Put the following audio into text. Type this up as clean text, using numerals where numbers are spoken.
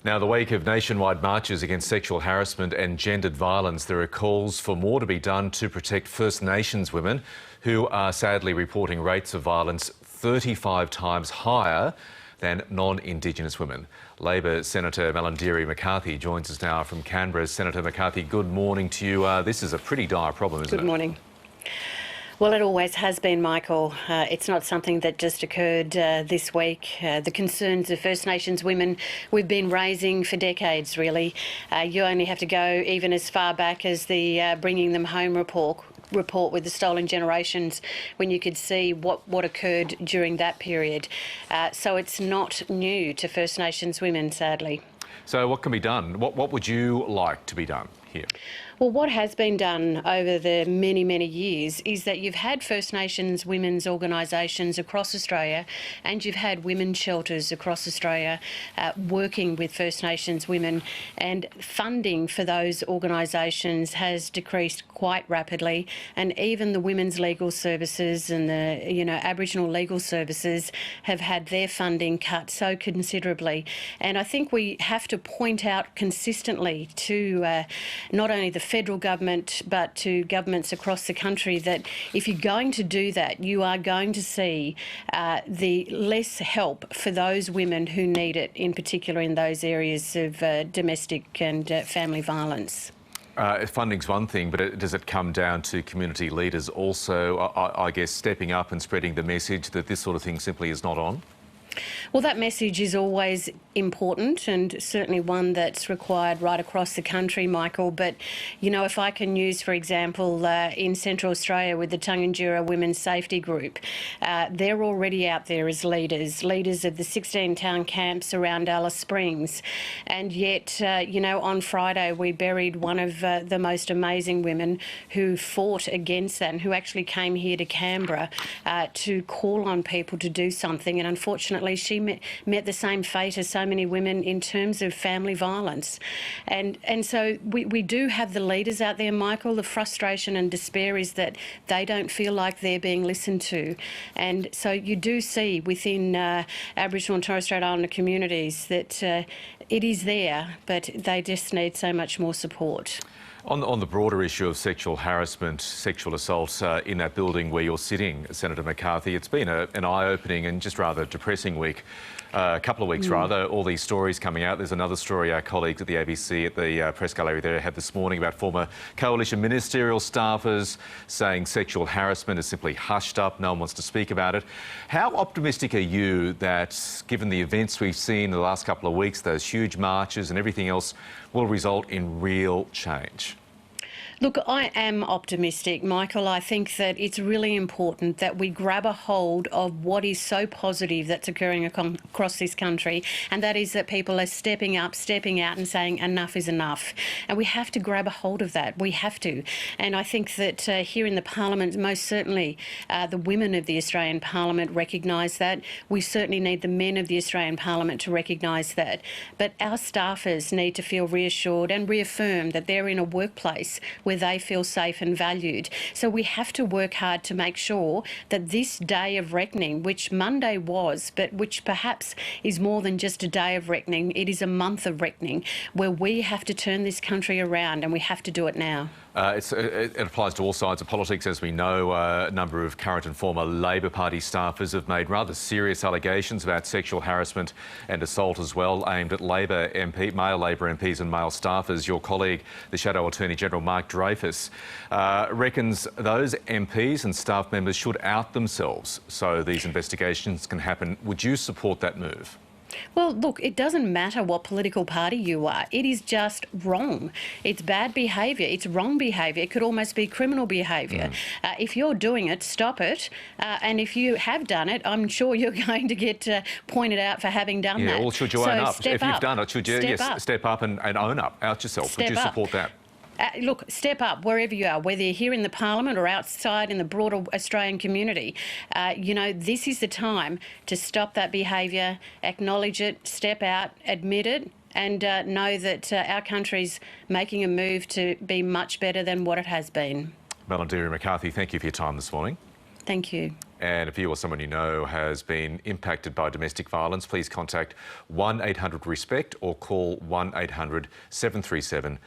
Now, in the wake of nationwide marches against sexual harassment and gendered violence, there are calls for more to be done to protect First Nations women who are sadly reporting rates of violence 35 times higher than non-Indigenous women. Labor Senator Malarndirri McCarthy joins us now from Canberra. Senator McCarthy, good morning to you. This is a pretty dire problem, isn't it? Good morning. Well, it always has been, Michael. It's not something that just occurred this week. The concerns of First Nations women we've been raising for decades, really. You only have to go even as far back as the Bringing Them Home report with the Stolen Generations, when you could see what occurred during that period. So it's not new to First Nations women, sadly. So what can be done? What would you like to be done here? Well, what has been done over the many, many years is that you've had First Nations women's organisations across Australia, and you've had women's shelters across Australia working with First Nations women, and funding for those organisations has decreased quite rapidly, and even the women's legal services and the Aboriginal legal services have had their funding cut so considerably. And I think we have to point out consistently to not only the federal government but to governments across the country that if you're going to do that, you are going to see the less help for those women who need it, in particular in those areas of domestic and family violence. Funding's one thing, but does it come down to community leaders also, I guess, stepping up and spreading the message that this sort of thing simply is not on? Well, that message is always important, and certainly one that's required right across the country, Michael. But, if I can use, for example, in Central Australia with the Tangentyere Women's Safety Group, they're already out there as leaders of the 16 town camps around Alice Springs. And yet, on Friday we buried one of the most amazing women who fought against that and who actually came here to Canberra to call on people to do something. And unfortunately, she met the same fate as so many women in terms of family violence. And so we do have the leaders out there, Michael. The frustration and despair is that they don't feel like they're being listened to. And so you do see within Aboriginal and Torres Strait Islander communities that it is there, but they just need so much more support. On the broader issue of sexual harassment, sexual assault in that building where you're sitting, Senator McCarthy, it's been an eye-opening and just rather depressing week, a couple of weeks rather, all these stories coming out. There's another story our colleagues at the ABC at the press gallery there had this morning about former coalition ministerial staffers saying sexual harassment is simply hushed up, no one wants to speak about it. How optimistic are you that, given the events we've seen in the last couple of weeks, those huge marches and everything else, will result in real change? Look, I am optimistic, Michael. I think that it's really important that we grab a hold of what is so positive that's occurring across this country, and that is that people are stepping up, stepping out and saying enough is enough. And we have to grab a hold of that. We have to. And I think that here in the Parliament, most certainly the women of the Australian Parliament recognise that. We certainly need the men of the Australian Parliament to recognise that. But our staffers need to feel reassured and reaffirmed that they're in a workplace where they feel safe and valued. So we have to work hard to make sure that this day of reckoning, which Monday was, but which perhaps is more than just a day of reckoning, it is a month of reckoning, where we have to turn this country around, and we have to do it now. It applies to all sides of politics. As we know, a number of current and former Labor Party staffers have made rather serious allegations about sexual harassment and assault as well, aimed at male Labor MPs and male staffers. Your colleague, the Shadow Attorney General Mark Dreyfus, reckons those MPs and staff members should out themselves so these investigations can happen. Would you support that move? Well, look, it doesn't matter what political party you are. It is just wrong. It's bad behaviour. It's wrong behaviour. It could almost be criminal behaviour. If you're doing it, stop it. And if you have done it, I'm sure you're going to get pointed out for having done that. Well, should you own up? If you've done it, should you step up and own up, out yourself? Would you support that? Look, step up wherever you are, whether you're here in the Parliament or outside in the broader Australian community. This is the time to stop that behaviour, acknowledge it, step out, admit it, and know that our country's making a move to be much better than what it has been. Malarndirri McCarthy, thank you for your time this morning. Thank you. And if you or someone you know has been impacted by domestic violence, please contact 1-800-RESPECT or call 1-800-737-7.